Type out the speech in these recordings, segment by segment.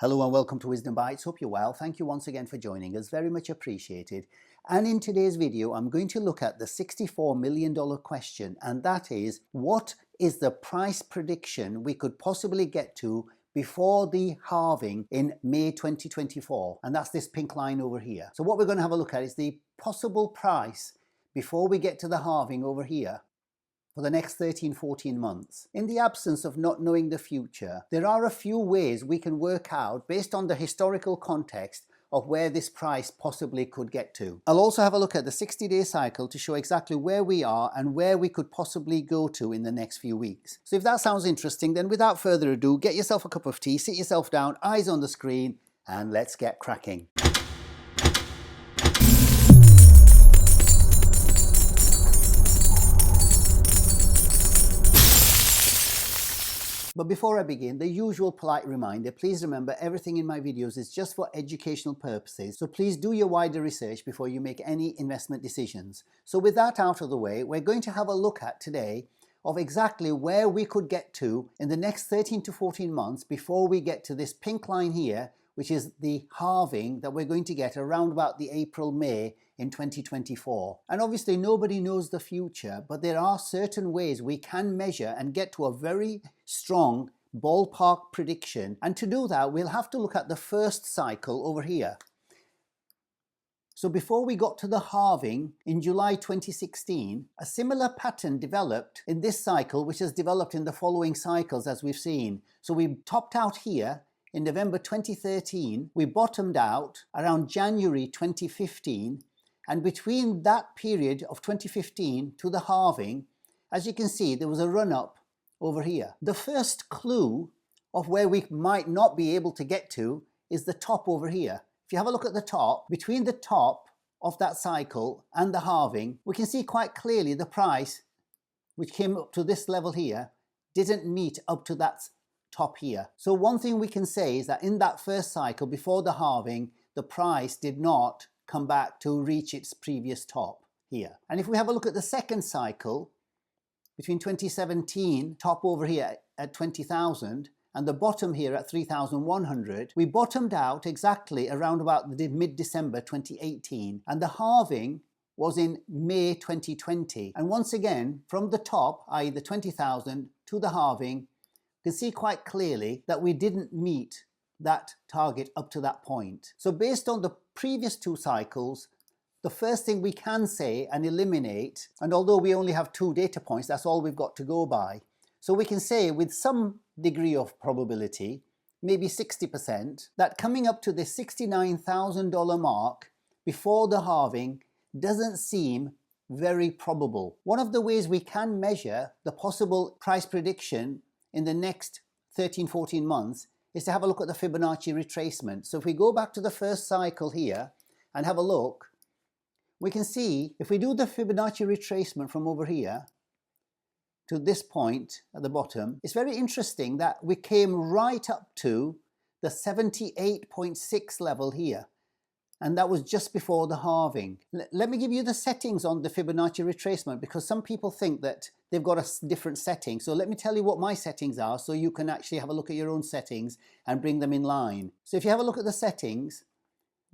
Hello and welcome to Wisdom Bites. Hope you're well. Thank you once again for joining us. Very much appreciated. And in today's video, I'm going to look at the $64 million question, and that is, what is the price prediction we could possibly get to before the halving in May 2024? And that's this pink line over here. So what we're going to have a look at is the possible price before we get to the halving over here for the next 13-14 months. In the absence of not knowing the future, there are a few ways we can work out, based on the historical context, of where this price possibly could get to. I'll also have a look at the 60-day cycle to show exactly where we are and where we could possibly go to in the next few weeks. So if that sounds interesting, then without further ado, get yourself a cup of tea, sit yourself down, eyes on the screen, and let's get cracking. But before I begin, the usual polite reminder, please remember everything in my videos is just for educational purposes, so please do your wider research before you make any investment decisions. So with that out of the way, we're going to have a look at today of exactly where we could get to in the next 13 to 14 months before we get to this pink line here, which is the halving that we're going to get around about the April-May in 2024. And obviously nobody knows the future, but there are certain ways we can measure and get to a very strong ballpark prediction. And to do that, we'll have to look at the first cycle over here. So before we got to the halving in July 2016, a similar pattern developed in this cycle, which has developed in the following cycles as we've seen. So we topped out here in November 2013, we bottomed out around January 2015, and between that period of 2015 to the halving, as you can see, there was a run-up over here. The first clue of where we might not be able to get to is the top over here. If you have a look at the top, between the top of that cycle and the halving, we can see quite clearly the price, which came up to this level here, didn't meet up to that top here. So one thing we can say is that in that first cycle before the halving, the price did not come back to reach its previous top here. And if we have a look at the second cycle, between 2017, top over here at 20,000 and the bottom here at 3,100, we bottomed out exactly around about the mid-December 2018, and the halving was in May 2020. And once again, from the top, i.e. the 20,000 to the halving, you can see quite clearly that we didn't meet that target up to that point. So based on the previous two cycles, the first thing we can say and eliminate, and although we only have 2 data points, that's all we've got to go by. So we can say with some degree of probability, maybe 60%, that coming up to the $69,000 mark before the halving doesn't seem very probable. One of the ways we can measure the possible price prediction in the next 13-14 months is to have a look at the Fibonacci retracement. So if we go back to the first cycle here and have a look, we can see if we do the Fibonacci retracement from over here to this point at the bottom, it's very interesting that we came right up to the 78.6 level here. And that was just before the halving. Let me give you the settings on the Fibonacci retracement, because some people think that they've got a different setting. So let me tell you what my settings are so you can actually have a look at your own settings and bring them in line. So if you have a look at the settings,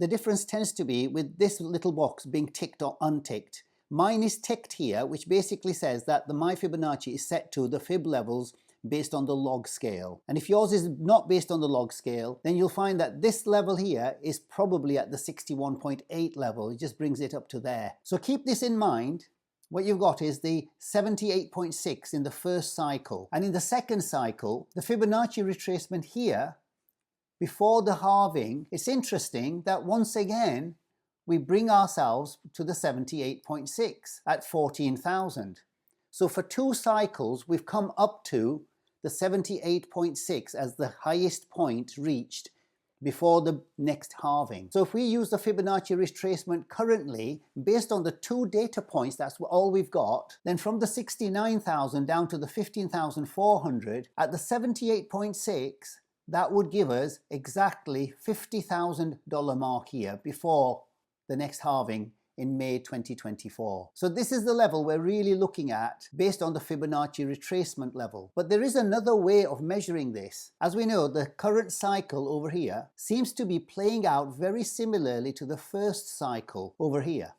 the difference tends to be with this little box being ticked or unticked. Mine is ticked here, which basically says that my Fibonacci is set to the fib levels based on the log scale. And if yours is not based on the log scale, then you'll find that this level here is probably at the 61.8 level. It just brings it up to there. So keep this in mind. What you've got is the 78.6 in the first cycle. And in the second cycle, the Fibonacci retracement here, before the halving, it's interesting that once again, we bring ourselves to the 78.6 at 14,000. So for 2 cycles, we've come up to the 78.6 as the highest point reached before the next halving. So if we use the Fibonacci retracement currently, based on the 2 data points, that's all we've got, then from the 69,000 down to the 15,400, at the 78.6, that would give us exactly $50,000 mark here before the next halving in May 2024. So this is the level we're really looking at based on the Fibonacci retracement level. But there is another way of measuring this. As we know, the current cycle over here seems to be playing out very similarly to the first cycle over here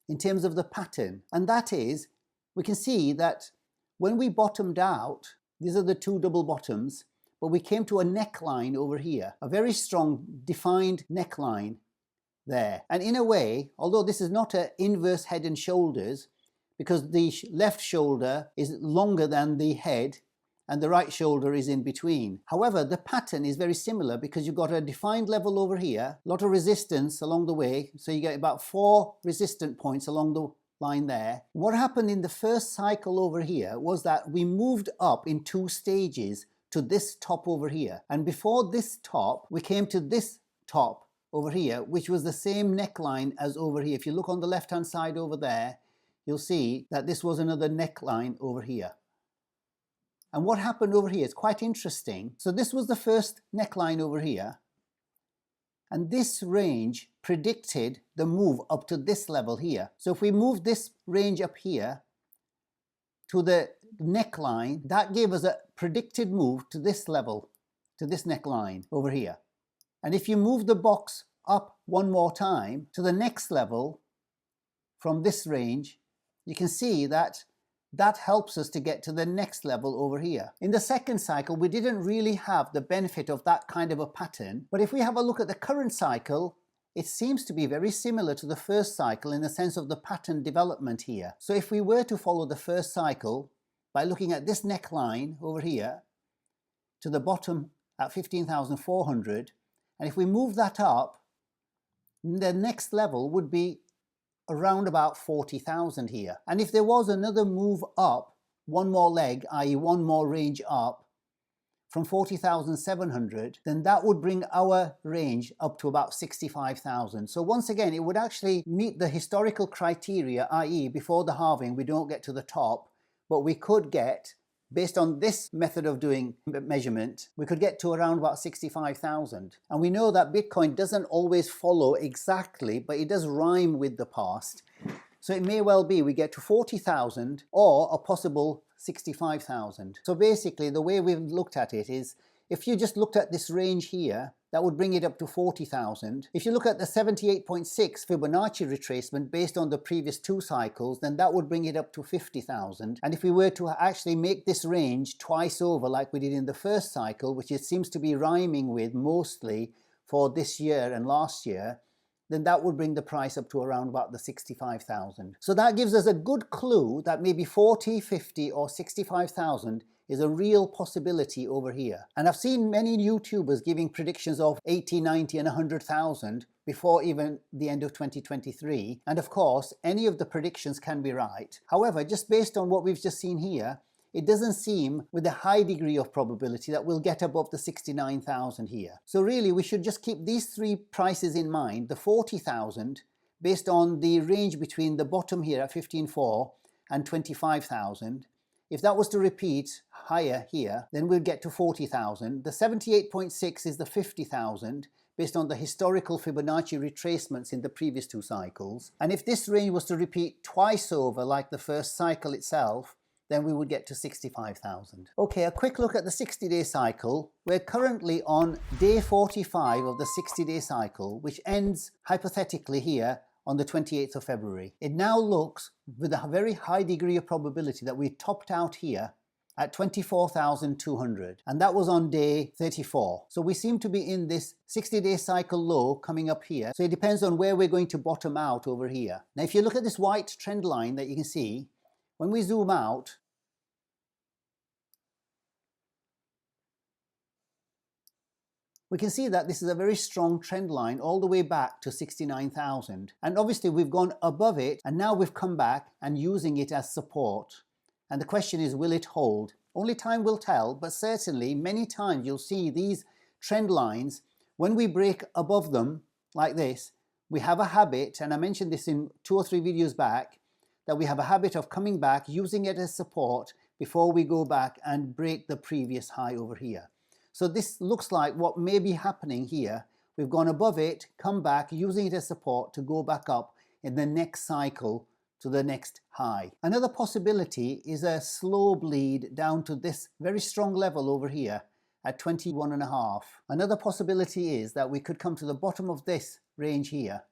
in terms of the pattern. And that is, we can see that when we bottomed out, these are the two double bottoms, but we came to a neckline over here, a very strong defined neckline there. And in a way, although this is not an inverse head and shoulders, because the left shoulder is longer than the head and the right shoulder is in between. However, the pattern is very similar because you've got a defined level over here, a lot of resistance along the way. So you get about 4 resistant points along the line there. What happened in the first cycle over here was that we moved up in 2 stages to this top over here. And before this top, we came to this top over here, which was the same neckline as over here. If you look on the left-hand side over there, you'll see that this was another neckline over here. And what happened over here is quite interesting. So this was the first neckline over here. And this range predicted the move up to this level here. So if we move this range up here to the neckline, that gave us a predicted move to this level, to this neckline over here. And if you move the box up one more time to the next level from this range, you can see that that helps us to get to the next level over here. In the second cycle, we didn't really have the benefit of that kind of a pattern. But if we have a look at the current cycle, it seems to be very similar to the first cycle in the sense of the pattern development here. So if we were to follow the first cycle by looking at this neckline over here to the bottom at 15,400, and if we move that up, the next level would be around about 40,000 here. And if there was another move up, one more leg, i.e. one more range up from 40,700, then that would bring our range up to about 65,000. So once again, it would actually meet the historical criteria, i.e. before the halving, we don't get to the top, but we could get, based on this method of doing measurement, we could get to around about 65,000. And we know that Bitcoin doesn't always follow exactly, but it does rhyme with the past. So it may well be we get to 40,000 or a possible 65,000. So basically the way we've looked at it is, if you just looked at this range here, that would bring it up to 40,000. If you look at the 78.6 Fibonacci retracement based on the previous 2 cycles, then that would bring it up to 50,000. And if we were to actually make this range twice over like we did in the first cycle, which it seems to be rhyming with mostly for this year and last year, then that would bring the price up to around about the 65,000. So that gives us a good clue that maybe 40, 50 or 65,000 is a real possibility over here. And I've seen many YouTubers giving predictions of 80, 90 and 100,000 before even the end of 2023. And of course, any of the predictions can be right. However, just based on what we've just seen here, it doesn't seem with a high degree of probability that we'll get above the 69,000 here. So really, we should just keep these 3 prices in mind, the 40,000 based on the range between the bottom here at 15.4 and 25,000. If that was to repeat higher here, then we'll get to 40,000. The 78.6 is the 50,000 based on the historical Fibonacci retracements in the previous 2 cycles. And if this range was to repeat twice over like the first cycle itself, then we would get to 65,000. Okay, a quick look at the 60-day cycle. We're currently on day 45 of the 60-day cycle, which ends hypothetically here on the 28th of February. It now looks with a very high degree of probability that we topped out here at 24,200, and that was on day 34. So we seem to be in this 60-day cycle low coming up here. So it depends on where we're going to bottom out over here. Now if you look at this white trend line that you can see, when we zoom out, we can see that this is a very strong trend line all the way back to 69,000. And obviously we've gone above it and now we've come back and using it as support. And the question is, will it hold? Only time will tell, but certainly many times you'll see these trend lines, when we break above them like this, we have a habit, and I mentioned this in 2 or 3 videos back, that we have a habit of coming back, using it as support before we go back and break the previous high over here. So this looks like what may be happening here. We've gone above it, come back, using it as support to go back up in the next cycle to the next high. Another possibility is a slow bleed down to this very strong level over here at 21.5. Another possibility is that we could come to the bottom of this range here,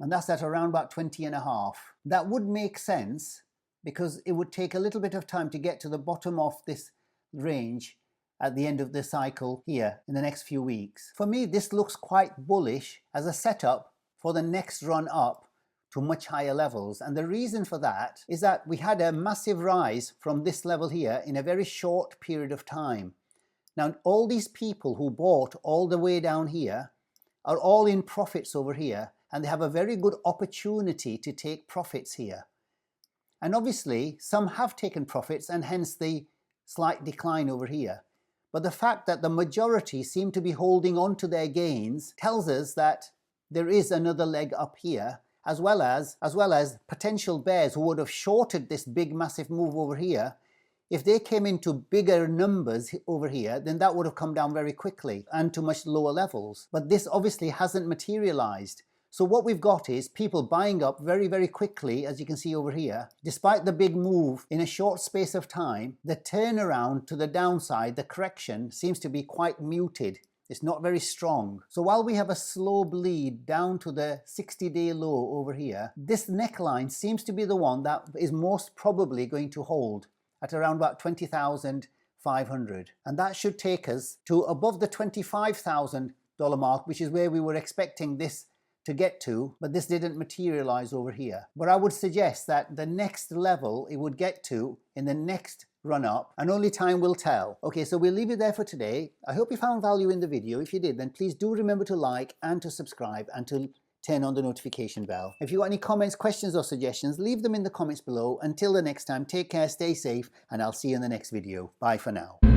and that's at around about 20.5. That would make sense because it would take a little bit of time to get to the bottom of this range at the end of the cycle here in the next few weeks. For me, this looks quite bullish as a setup for the next run up to much higher levels. And the reason for that is that we had a massive rise from this level here in a very short period of time. Now, all these people who bought all the way down here are all in profits over here, and they have a very good opportunity to take profits here. And obviously, some have taken profits and hence the slight decline over here. But the fact that the majority seem to be holding on to their gains tells us that there is another leg up here, as well as potential bears who would have shorted this big massive move over here. If they came into bigger numbers over here, then that would have come down very quickly and to much lower levels. But this obviously hasn't materialized. So what we've got is people buying up very, very quickly, as you can see over here. Despite the big move in a short space of time, the turnaround to the downside, the correction, seems to be quite muted. It's not very strong. So while we have a slow bleed down to the 60-day low over here, this neckline seems to be the one that is most probably going to hold at around about 20,500. And that should take us to above the $25,000 mark, which is where we were expecting this to get to, but this didn't materialize over here. But I would suggest that the next level it would get to in the next run up, and only time will tell. Okay, so we'll leave it there for today. I hope you found value in the video. If you did, then please do remember to like and to subscribe and to turn on the notification bell. If you've got any comments, questions or suggestions, leave them in the comments below. Until the next time, take care, stay safe, and I'll see you in the next video. Bye for now.